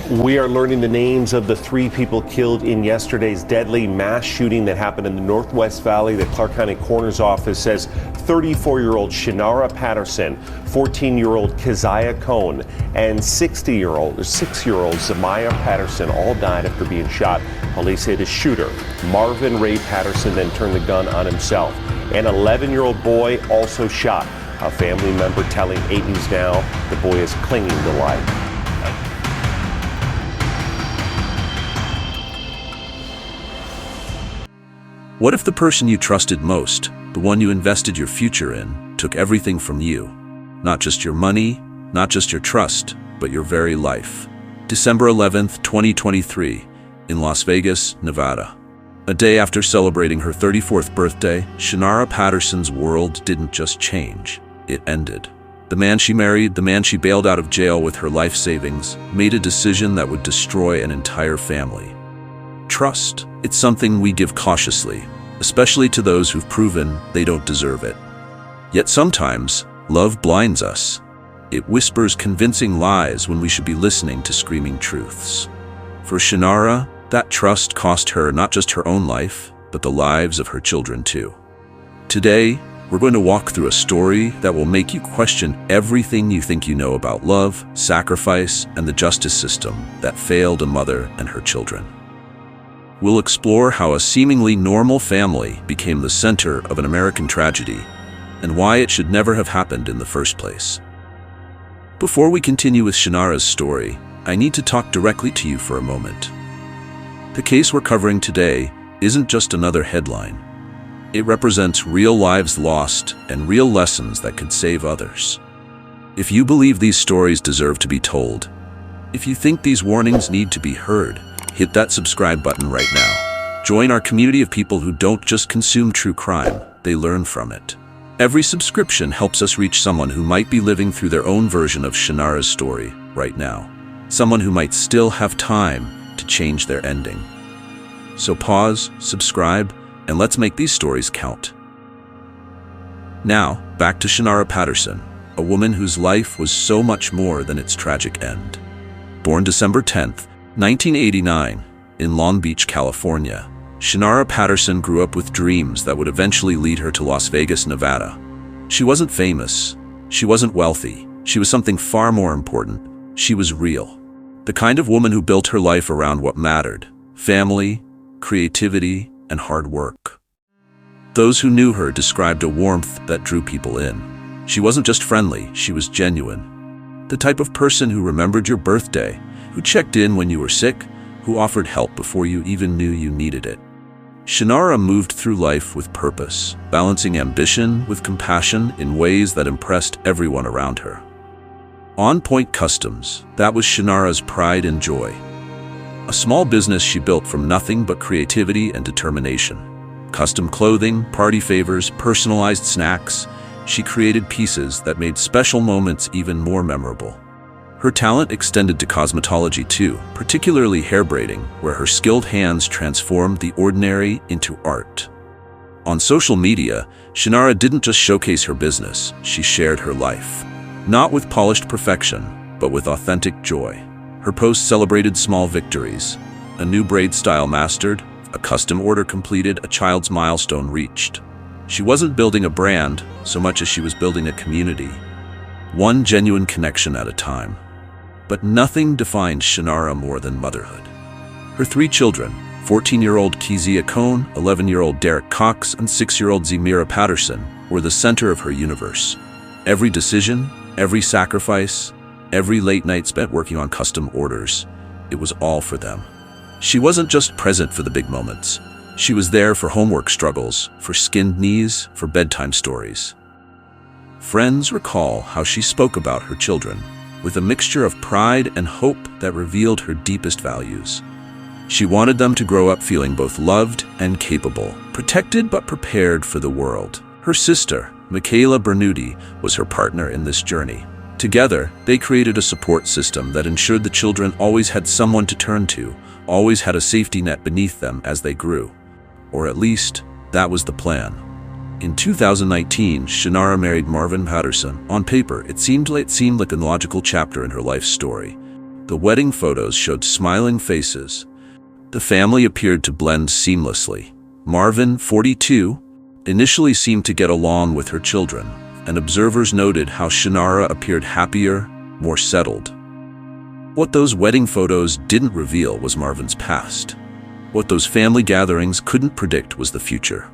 We are learning the names of the 3 people killed in yesterday's deadly mass shooting that happened in the Northwest Valley. The Clark County Coroner's Office says 34-year-old Shinara Patterson, 14-year-old Keziah Cohn, and 6-year-old Zamaya Patterson all died after being shot. Police say the shooter, Marvin Ray Patterson, then turned the gun on himself. An 11-year-old boy also shot. A family member telling 8 News Now the boy is clinging to life. What if the person you trusted most, the one you invested your future in, took everything from you? Not just your money, not just your trust, but your very life. December 11th, 2023, in Las Vegas, Nevada. A day after celebrating her 34th birthday, Shinara Patterson's world didn't just change, it ended. The man she married, the man she bailed out of jail with her life savings, made a decision that would destroy an entire family. Trust. It's something we give cautiously, especially to those who've proven they don't deserve it. Yet sometimes, love blinds us. It whispers convincing lies when we should be listening to screaming truths. For Shinara, that trust cost her not just her own life, but the lives of her children too. Today, we're going to walk through a story that will make you question everything you think you know about love, sacrifice, and the justice system that failed a mother and her children. We'll explore how a seemingly normal family became the center of an American tragedy, and why it should never have happened in the first place. Before we continue with Shinara's story, I need to talk directly to you for a moment. The case we're covering today isn't just another headline. It represents real lives lost and real lessons that could save others. If you believe these stories deserve to be told, if you think these warnings need to be heard, hit that subscribe button right now. Join our community of people who don't just consume true crime, they learn from it. Every subscription helps us reach someone who might be living through their own version of Shinara's story right now. Someone who might still have time to change their ending. So pause, subscribe, and let's make these stories count. Now, back to Shinara Patterson, a woman whose life was so much more than its tragic end. Born December 10th, 1989, in Long Beach, California, Shinara Patterson grew up with dreams that would eventually lead her to Las Vegas, Nevada. She wasn't famous. She wasn't wealthy. She was something far more important. She was real. The kind of woman who built her life around what mattered: family, creativity, and hard work. Those who knew her described a warmth that drew people in. She wasn't just friendly, she was genuine. The type of person who remembered your birthday, who checked in when you were sick, who offered help before you even knew you needed it. Shinara moved through life with purpose, balancing ambition with compassion in ways that impressed everyone around her. On-Point Customs, that was Shinara's pride and joy. A small business she built from nothing but creativity and determination. Custom clothing, party favors, personalized snacks. She created pieces that made special moments even more memorable. Her talent extended to cosmetology too, particularly hair braiding, where her skilled hands transformed the ordinary into art. On social media, Shinara didn't just showcase her business, she shared her life. Not with polished perfection, but with authentic joy. Her posts celebrated small victories: a new braid style mastered, a custom order completed, a child's milestone reached. She wasn't building a brand so much as she was building a community, one genuine connection at a time. But nothing defined Shinara more than motherhood. Her 3 children, 14-year-old Keziah Cohn, 11-year-old Derek Cox, and 6-year-old Zamaya Patterson, were the center of her universe. Every decision, every sacrifice, every late night spent working on custom orders, it was all for them. She wasn't just present for the big moments. She was there for homework struggles, for skinned knees, for bedtime stories. Friends recall how she spoke about her children, with a mixture of pride and hope that revealed her deepest values. She wanted them to grow up feeling both loved and capable, protected but prepared for the world. Her sister, Michaela Bernuti, was her partner in this journey. Together, they created a support system that ensured the children always had someone to turn to, always had a safety net beneath them as they grew. Or at least, that was the plan. In 2019, Shinara married Marvin Patterson. On paper, it seemed like a logical chapter in her life story. The wedding photos showed smiling faces. The family appeared to blend seamlessly. Marvin, 42, initially seemed to get along with her children, and observers noted how Shinara appeared happier, more settled. What those wedding photos didn't reveal was Marvin's past. What those family gatherings couldn't predict was the future.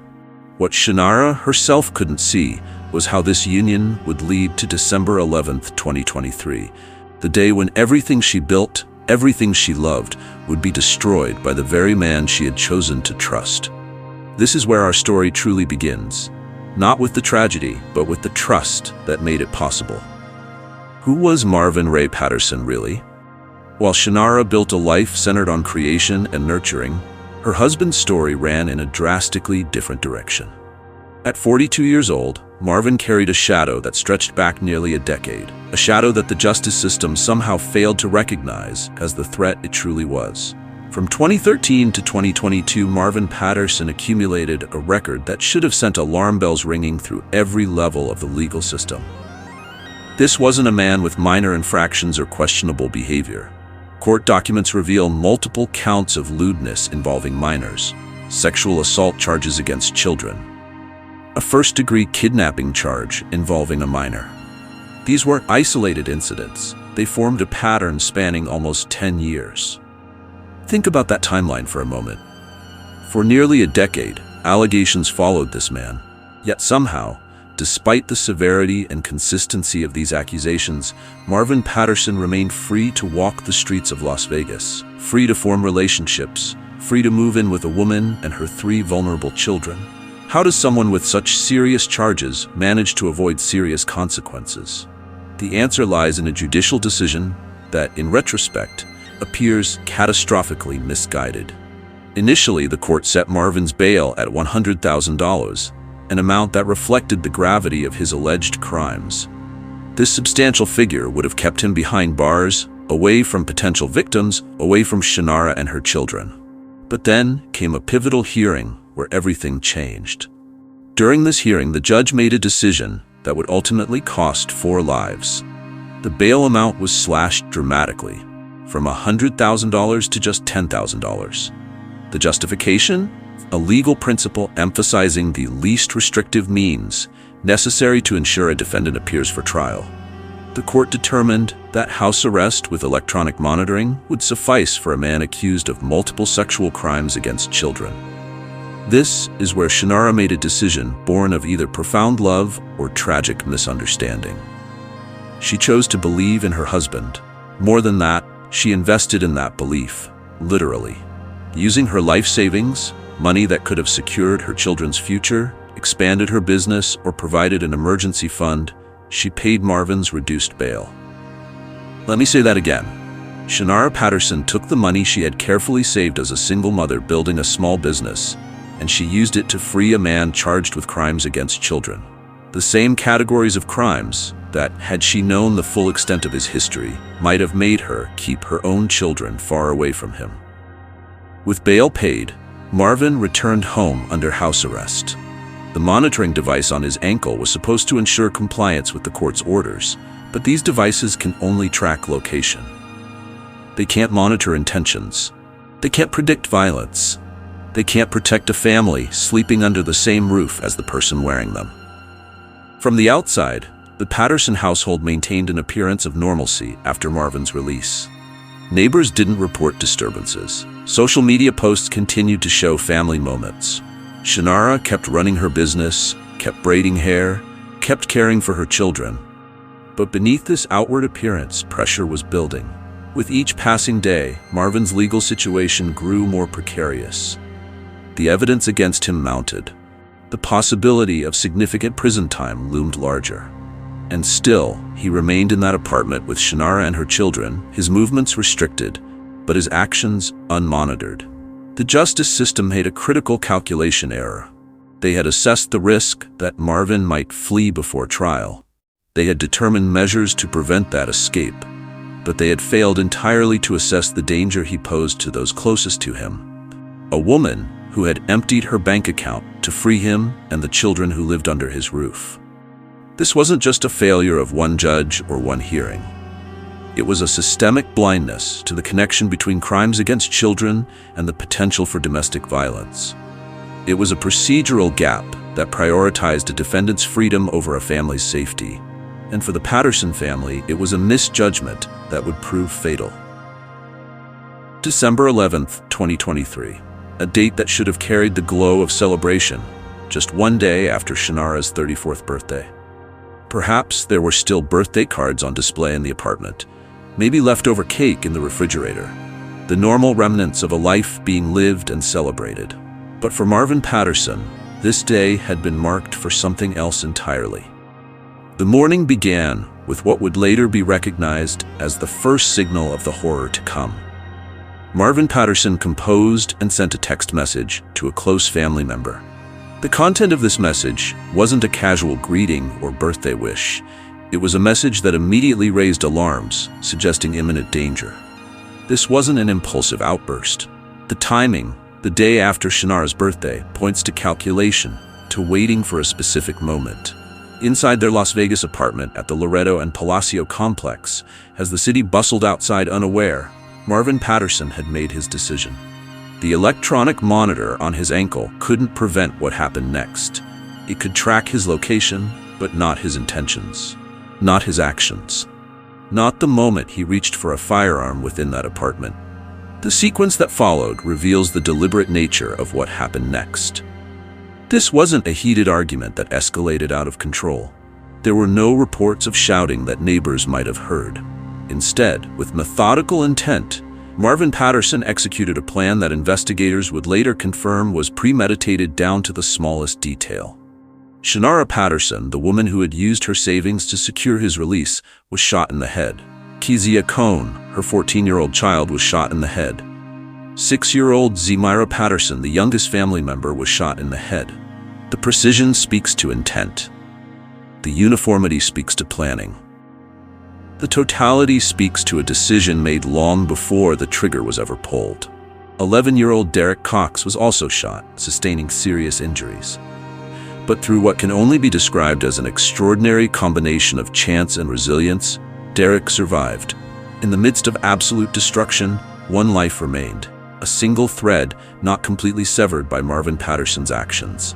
What Shinara herself couldn't see was how this union would lead to December 11th, 2023, the day when everything she built, everything she loved, would be destroyed by the very man she had chosen to trust. This is where our story truly begins, not with the tragedy, but with the trust that made it possible. Who was Marvin Ray Patterson really? While Shinara built a life centered on creation and nurturing, her husband's story ran in a drastically different direction. At 42 years old, Marvin carried a shadow that stretched back nearly a decade, a shadow that the justice system somehow failed to recognize as the threat it truly was. From 2013 to 2022, Marvin Patterson accumulated a record that should have sent alarm bells ringing through every level of the legal system. This wasn't a man with minor infractions or questionable behavior. Court documents reveal multiple counts of lewdness involving minors, sexual assault charges against children, a first-degree kidnapping charge involving a minor. These weren't isolated incidents. They formed a pattern spanning almost 10 years. Think about that timeline for a moment. For nearly a decade, allegations followed this man. Yet somehow, despite the severity and consistency of these accusations, Marvin Patterson remained free to walk the streets of Las Vegas, free to form relationships, free to move in with a woman and her 3 vulnerable children. How does someone with such serious charges manage to avoid serious consequences? The answer lies in a judicial decision that, in retrospect, appears catastrophically misguided. Initially, the court set Marvin's bail at $100,000, an amount that reflected the gravity of his alleged crimes. This substantial figure would have kept him behind bars, away from potential victims, away from Shinara and her children. But then came a pivotal hearing where everything changed. During this hearing, the judge made a decision that would ultimately cost 4 lives. The bail amount was slashed dramatically, from $100,000 to just $10,000. The justification? A legal principle emphasizing the least restrictive means necessary to ensure a defendant appears for trial. The court determined that house arrest with electronic monitoring would suffice for a man accused of multiple sexual crimes against children. This is where Shinara made a decision born of either profound love or tragic misunderstanding. She chose to believe in her husband. More than that, she invested in that belief, literally. Using her life savings, money that could have secured her children's future, expanded her business, or provided an emergency fund, she paid Marvin's reduced bail. Let me say that again. Shinara Patterson took the money she had carefully saved as a single mother building a small business, and she used it to free a man charged with crimes against children. The same categories of crimes that, had she known the full extent of his history, might have made her keep her own children far away from him. With bail paid, Marvin returned home under house arrest. The monitoring device on his ankle was supposed to ensure compliance with the court's orders, but these devices can only track location. They can't monitor intentions. They can't predict violence. They can't protect a family sleeping under the same roof as the person wearing them. From the outside, the Patterson household maintained an appearance of normalcy after Marvin's release. Neighbors didn't report disturbances. Social media posts continued to show family moments. Shinara kept running her business, kept braiding hair, kept caring for her children. But beneath this outward appearance, pressure was building. With each passing day, Marvin's legal situation grew more precarious. The evidence against him mounted. The possibility of significant prison time loomed larger. And still, he remained in that apartment with Shinara and her children, his movements restricted, but his actions unmonitored. The justice system made a critical calculation error. They had assessed the risk that Marvin might flee before trial. They had determined measures to prevent that escape, but they had failed entirely to assess the danger he posed to those closest to him. A woman who had emptied her bank account to free him and the children who lived under his roof. This wasn't just a failure of one judge or one hearing. It was a systemic blindness to the connection between crimes against children and the potential for domestic violence. It was a procedural gap that prioritized a defendant's freedom over a family's safety. And for the Patterson family, it was a misjudgment that would prove fatal. December 11th, 2023, a date that should have carried the glow of celebration, just one day after Shinara's 34th birthday. Perhaps there were still birthday cards on display in the apartment, maybe leftover cake in the refrigerator, the normal remnants of a life being lived and celebrated. But for Marvin Patterson, this day had been marked for something else entirely. The morning began with what would later be recognized as the first signal of the horror to come. Marvin Patterson composed and sent a text message to a close family member. The content of this message wasn't a casual greeting or birthday wish. It was a message that immediately raised alarms, suggesting imminent danger. This wasn't an impulsive outburst. The timing, the day after Shinara's birthday, points to calculation, to waiting for a specific moment. Inside their Las Vegas apartment at the Loretto and Palacio complex, as the city bustled outside unaware, Marvin Patterson had made his decision. The electronic monitor on his ankle couldn't prevent what happened next. It could track his location, but not his intentions. Not his actions. Not the moment he reached for a firearm within that apartment. The sequence that followed reveals the deliberate nature of what happened next. This wasn't a heated argument that escalated out of control. There were no reports of shouting that neighbors might have heard. Instead, with methodical intent, Marvin Patterson executed a plan that investigators would later confirm was premeditated down to the smallest detail. Shinara Patterson, the woman who had used her savings to secure his release, was shot in the head. Kezia Cohn, her 14-year-old child, was shot in the head. 6-year-old Zemira Patterson, the youngest family member, was shot in the head. The precision speaks to intent. The uniformity speaks to planning. The totality speaks to a decision made long before the trigger was ever pulled. 11-year-old Derek Cox was also shot, sustaining serious injuries. But through what can only be described as an extraordinary combination of chance and resilience, Derek survived. In the midst of absolute destruction, one life remained, a single thread not completely severed by Marvin Patterson's actions.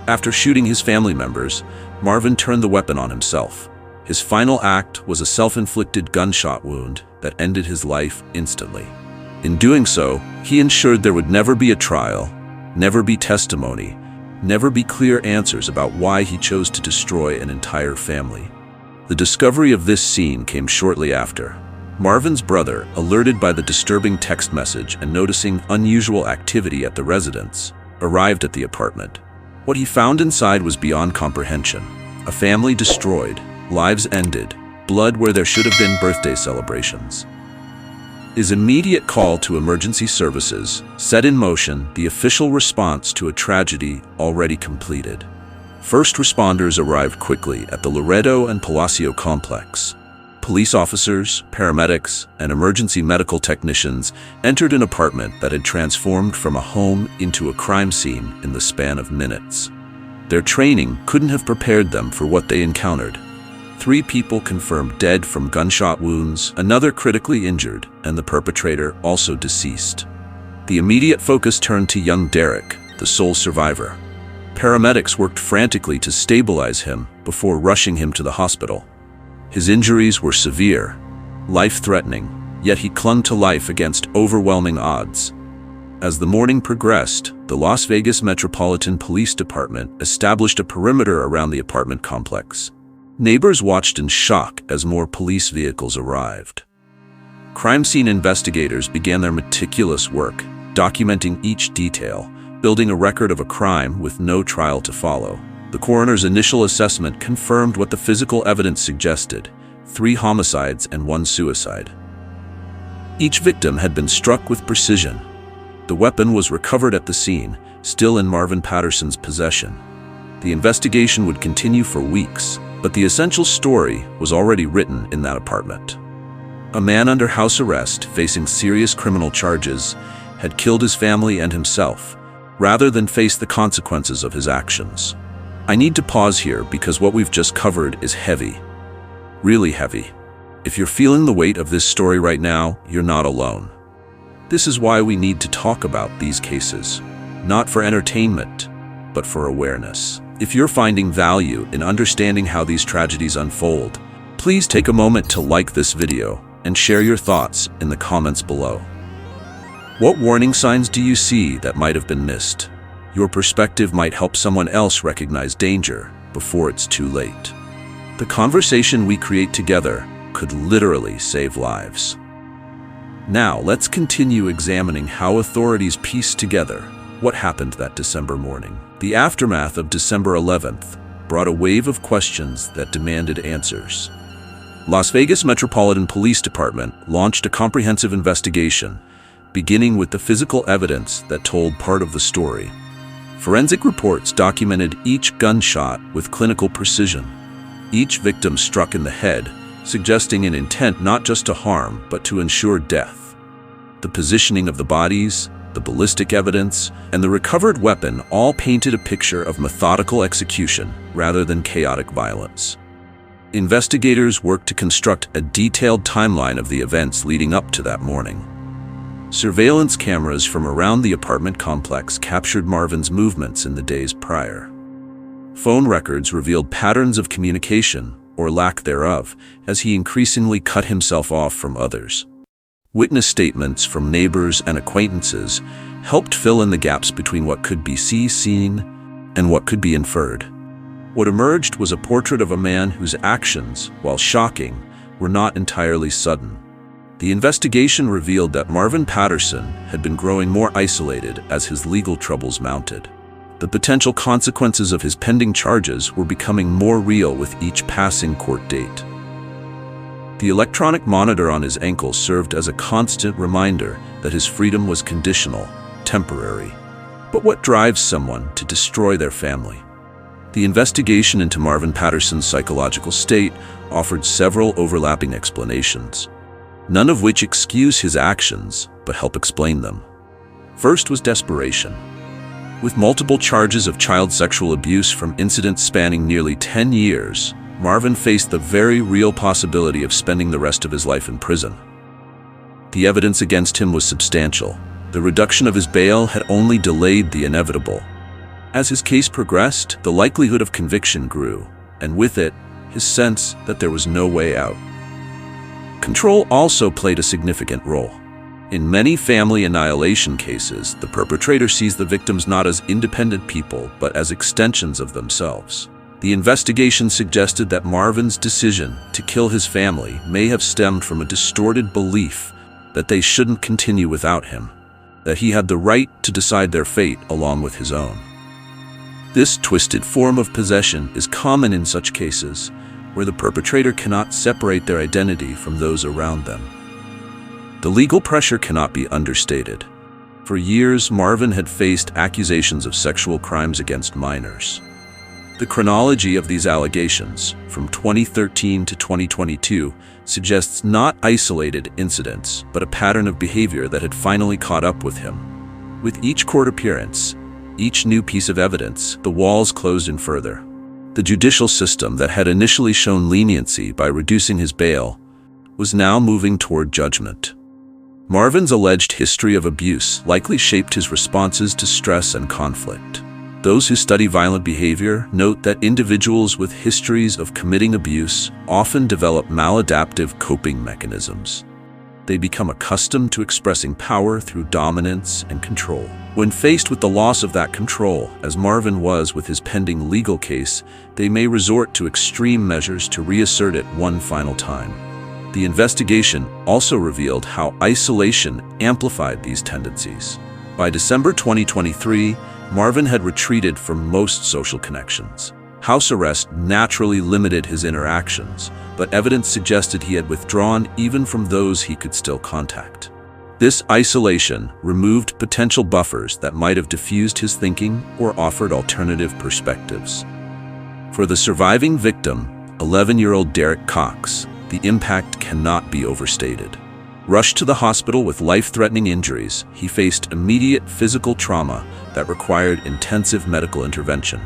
After shooting his family members, Marvin turned the weapon on himself. His final act was a self-inflicted gunshot wound that ended his life instantly. In doing so, he ensured there would never be a trial, never be testimony, never be clear answers about why he chose to destroy an entire family. The discovery of this scene came shortly after. Marvin's brother, alerted by the disturbing text message and noticing unusual activity at the residence, arrived at the apartment. What he found inside was beyond comprehension. A family destroyed, lives ended, blood where there should have been birthday celebrations. His immediate call to emergency services set in motion the official response to a tragedy already completed. First responders arrived quickly at the Loretto and Palacio complex. Police officers, paramedics, and emergency medical technicians entered an apartment that had transformed from a home into a crime scene in the span of minutes. Their training couldn't have prepared them for what they encountered. 3 people confirmed dead from gunshot wounds, another critically injured, and the perpetrator also deceased. The immediate focus turned to young Derek, the sole survivor. Paramedics worked frantically to stabilize him before rushing him to the hospital. His injuries were severe, life-threatening, yet he clung to life against overwhelming odds. As the morning progressed, the Las Vegas Metropolitan Police Department established a perimeter around the apartment complex. Neighbors watched in shock as more police vehicles arrived. Crime scene investigators began their meticulous work, documenting each detail, building a record of a crime with no trial to follow. The coroner's initial assessment confirmed what the physical evidence suggested: 3 homicides and 1 suicide. Each victim had been struck with precision. The weapon was recovered at the scene, still in Marvin Patterson's possession. The investigation would continue for weeks, but the essential story was already written in that apartment. A man under house arrest, facing serious criminal charges, had killed his family and himself, rather than face the consequences of his actions. I need to pause here because what we've just covered is heavy. Really heavy. If you're feeling the weight of this story right now, you're not alone. This is why we need to talk about these cases, not for entertainment, but for awareness. If you're finding value in understanding how these tragedies unfold, please take a moment to like this video and share your thoughts in the comments below. What warning signs do you see that might have been missed? Your perspective might help someone else recognize danger before it's too late. The conversation we create together could literally save lives. Now, let's continue examining how authorities pieced together what happened that December morning. The aftermath of December 11th brought a wave of questions that demanded answers. Las Vegas Metropolitan Police Department launched a comprehensive investigation, beginning with the physical evidence that told part of the story. Forensic reports documented each gunshot with clinical precision, each victim struck in the head, suggesting an intent not just to harm, but to ensure death. The positioning of the bodies, the ballistic evidence, and the recovered weapon all painted a picture of methodical execution rather than chaotic violence. Investigators worked to construct a detailed timeline of the events leading up to that morning. Surveillance cameras from around the apartment complex captured Marvin's movements in the days prior. Phone records revealed patterns of communication, or lack thereof, as he increasingly cut himself off from others. Witness statements from neighbors and acquaintances helped fill in the gaps between what could be seen and what could be inferred. What emerged was a portrait of a man whose actions, while shocking, were not entirely sudden. The investigation revealed that Marvin Patterson had been growing more isolated as his legal troubles mounted. The potential consequences of his pending charges were becoming more real with each passing court date. The electronic monitor on his ankle served as a constant reminder that his freedom was conditional, temporary. But what drives someone to destroy their family? The investigation into Marvin Patterson's psychological state offered several overlapping explanations, none of which excuse his actions, but help explain them. First was desperation. With multiple charges of child sexual abuse from incidents spanning nearly 10 years, Marvin faced the very real possibility of spending the rest of his life in prison. The evidence against him was substantial. The reduction of his bail had only delayed the inevitable. As his case progressed, the likelihood of conviction grew, and with it, his sense that there was no way out. Control also played a significant role. In many family annihilation cases, the perpetrator sees the victims not as independent people, but as extensions of themselves. The investigation suggested that Marvin's decision to kill his family may have stemmed from a distorted belief that they shouldn't continue without him, that he had the right to decide their fate along with his own. This twisted form of possession is common in such cases, where the perpetrator cannot separate their identity from those around them. The legal pressure cannot be understated. For years, Marvin had faced accusations of sexual crimes against minors. The chronology of these allegations, from 2013 to 2022, suggests not isolated incidents, but a pattern of behavior that had finally caught up with him. With each court appearance, each new piece of evidence, the walls closed in further. The judicial system that had initially shown leniency by reducing his bail was now moving toward judgment. Marvin's alleged history of abuse likely shaped his responses to stress and conflict. Those who study violent behavior note that individuals with histories of committing abuse often develop maladaptive coping mechanisms. They become accustomed to expressing power through dominance and control. When faced with the loss of that control, as Marvin was with his pending legal case, they may resort to extreme measures to reassert it one final time. The investigation also revealed how isolation amplified these tendencies. By December 2023, Marvin had retreated from most social connections. House arrest naturally limited his interactions, but evidence suggested he had withdrawn even from those he could still contact. This isolation removed potential buffers that might have diffused his thinking or offered alternative perspectives. For the surviving victim, 11-year-old Derek Cox, the impact cannot be overstated. Rushed to the hospital with life-threatening injuries, he faced immediate physical trauma that required intensive medical intervention.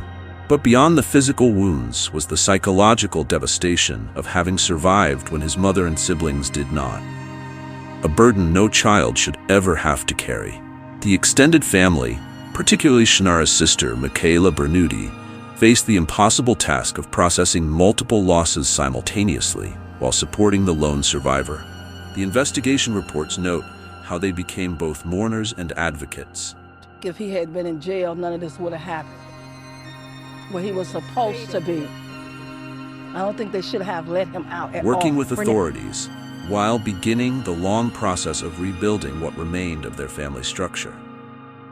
But beyond the physical wounds was the psychological devastation of having survived when his mother and siblings did not. A burden no child should ever have to carry. The extended family, particularly Shinara's sister, Michaela Bernuti, faced the impossible task of processing multiple losses simultaneously while supporting the lone survivor. The investigation reports note how they became both mourners and advocates. If he had been in jail, none of this would have happened. Where he was supposed to be. I don't think they should have let him out at all. Working with authorities while beginning the long process of rebuilding what remained of their family structure.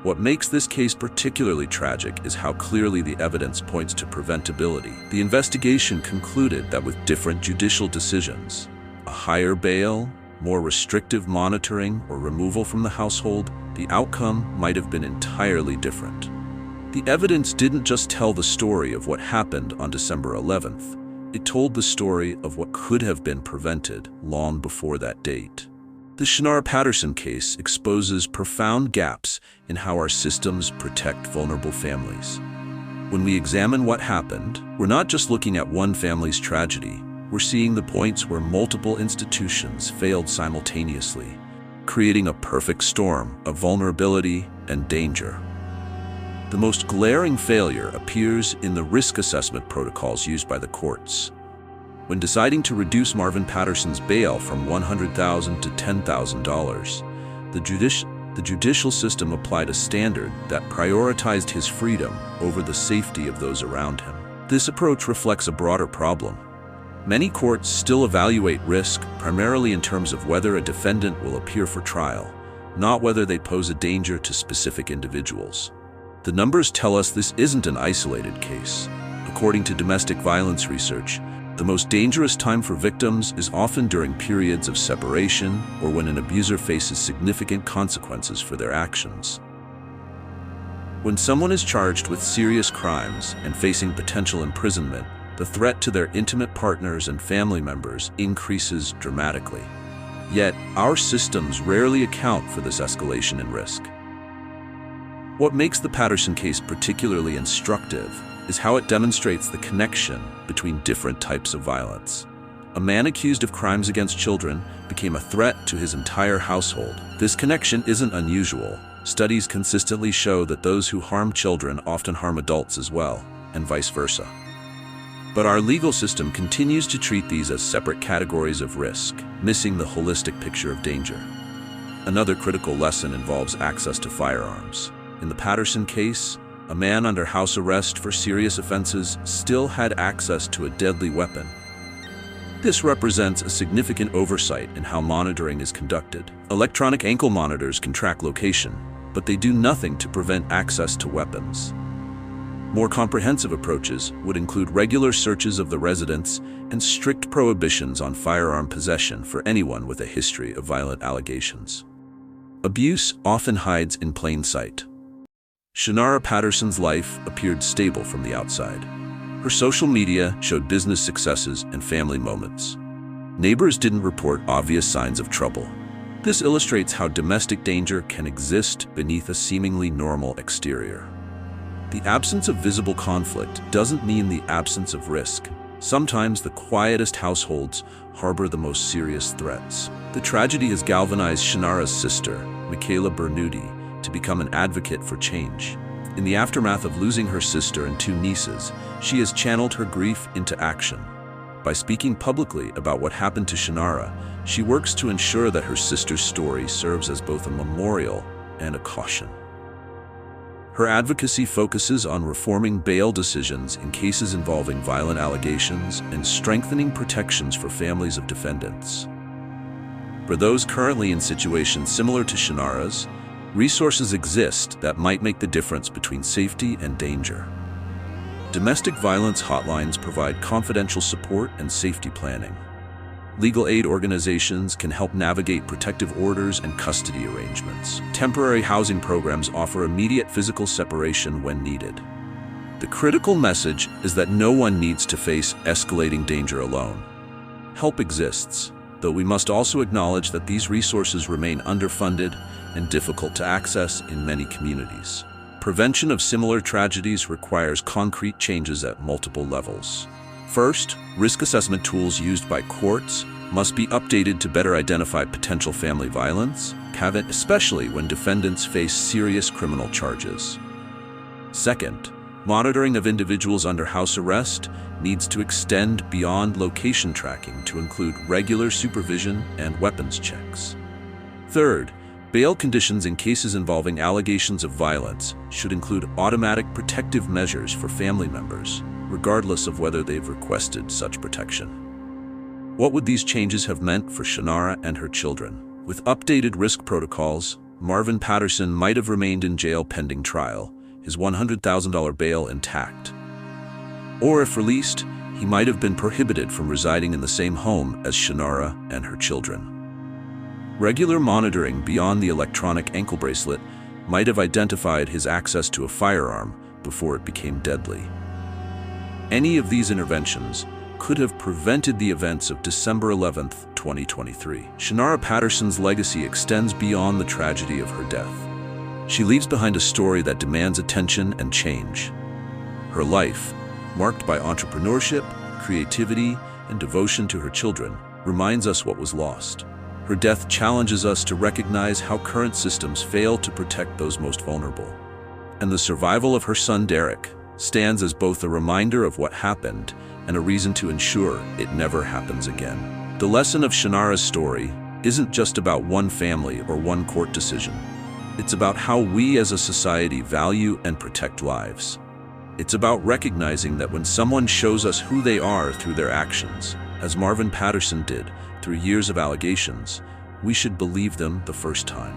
What makes this case particularly tragic is how clearly the evidence points to preventability. The investigation concluded that with different judicial decisions, a higher bail, more restrictive monitoring, or removal from the household, the outcome might have been entirely different. The evidence didn't just tell the story of what happened on December 11th. It told the story of what could have been prevented long before that date. The Shinara Patterson case exposes profound gaps in how our systems protect vulnerable families. When we examine what happened, we're not just looking at one family's tragedy, we're seeing the points where multiple institutions failed simultaneously, creating a perfect storm of vulnerability and danger. The most glaring failure appears in the risk assessment protocols used by the courts. When deciding to reduce Marvin Patterson's bail from $100,000 to $10,000, the judicial system applied a standard that prioritized his freedom over the safety of those around him. This approach reflects a broader problem. Many courts still evaluate risk primarily in terms of whether a defendant will appear for trial, not whether they pose a danger to specific individuals. The numbers tell us this isn't an isolated case. According to domestic violence research, the most dangerous time for victims is often during periods of separation or when an abuser faces significant consequences for their actions. When someone is charged with serious crimes and facing potential imprisonment, the threat to their intimate partners and family members increases dramatically. Yet, our systems rarely account for this escalation in risk. What makes the Patterson case particularly instructive is how it demonstrates the connection between different types of violence. A man accused of crimes against children became a threat to his entire household. This connection isn't unusual. Studies consistently show that those who harm children often harm adults as well, and vice versa. But our legal system continues to treat these as separate categories of risk, missing the holistic picture of danger. Another critical lesson involves access to firearms. In the Patterson case, a man under house arrest for serious offenses still had access to a deadly weapon. This represents a significant oversight in how monitoring is conducted. Electronic ankle monitors can track location, but they do nothing to prevent access to weapons. More comprehensive approaches would include regular searches of the residence and strict prohibitions on firearm possession for anyone with a history of violent allegations. Abuse often hides in plain sight. Shinara Patterson's life appeared stable from the outside. Her social media showed business successes and family moments. Neighbors didn't report obvious signs of trouble. This illustrates how domestic danger can exist beneath a seemingly normal exterior. The absence of visible conflict doesn't mean the absence of risk. Sometimes the quietest households harbor the most serious threats. The tragedy has galvanized Shinara's sister, Michaela Bernuti, to become an advocate for change. In the aftermath of losing her sister and two nieces, she has channeled her grief into action. By speaking publicly about what happened to Shinara, she works to ensure that her sister's story serves as both a memorial and a caution. Her advocacy focuses on reforming bail decisions in cases involving violent allegations and strengthening protections for families of defendants. For those currently in situations similar to Shinara's, resources exist that might make the difference between safety and danger. Domestic violence hotlines provide confidential support and safety planning. Legal aid organizations can help navigate protective orders and custody arrangements. Temporary housing programs offer immediate physical separation when needed. The critical message is that no one needs to face escalating danger alone. Help exists, though we must also acknowledge that these resources remain underfunded and difficult to access in many communities. Prevention of similar tragedies requires concrete changes at multiple levels. First, risk assessment tools used by courts must be updated to better identify potential family violence, especially when defendants face serious criminal charges. Second, monitoring of individuals under house arrest needs to extend beyond location tracking to include regular supervision and weapons checks. Third, bail conditions in cases involving allegations of violence should include automatic protective measures for family members, regardless of whether they've requested such protection. What would these changes have meant for Shinara and her children? With updated risk protocols, Marvin Patterson might have remained in jail pending trial, his $100,000 bail intact. Or if released, he might have been prohibited from residing in the same home as Shinara and her children. Regular monitoring beyond the electronic ankle bracelet might have identified his access to a firearm before it became deadly. Any of these interventions could have prevented the events of December 11, 2023. Shinara Patterson's legacy extends beyond the tragedy of her death. She leaves behind a story that demands attention and change. Her life, marked by entrepreneurship, creativity, and devotion to her children, reminds us what was lost. Her death challenges us to recognize how current systems fail to protect those most vulnerable. And the survival of her son Derek stands as both a reminder of what happened and a reason to ensure it never happens again. The lesson of Shinara's story isn't just about one family or one court decision. It's about how we as a society value and protect lives. It's about recognizing that when someone shows us who they are through their actions, as Marvin Patterson did through years of allegations, we should believe them the first time.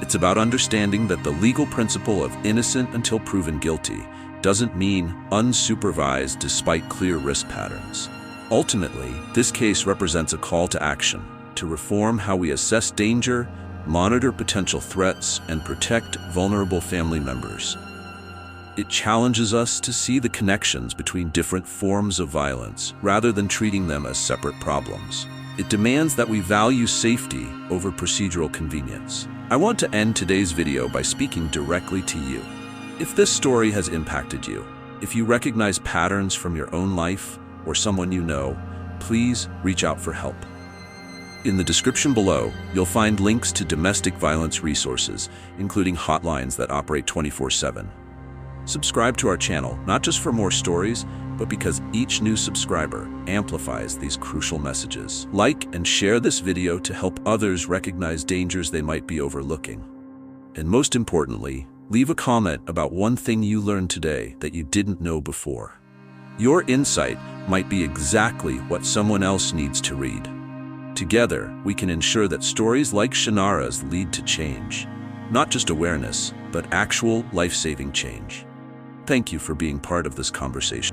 It's about understanding that the legal principle of innocent until proven guilty doesn't mean unsupervised despite clear risk patterns. Ultimately, this case represents a call to action, to reform how we assess danger, monitor potential threats, and protect vulnerable family members. It challenges us to see the connections between different forms of violence rather than treating them as separate problems. It demands that we value safety over procedural convenience. I want to end today's video by speaking directly to you. If this story has impacted you, if you recognize patterns from your own life or someone you know, please reach out for help. In the description below, you'll find links to domestic violence resources, including hotlines that operate 24/7. Subscribe to our channel, not just for more stories, but because each new subscriber amplifies these crucial messages. Like and share this video to help others recognize dangers they might be overlooking. And most importantly, leave a comment about one thing you learned today that you didn't know before. Your insight might be exactly what someone else needs to read. Together, we can ensure that stories like Shinara's lead to change. Not just awareness, but actual life-saving change. Thank you for being part of this conversation.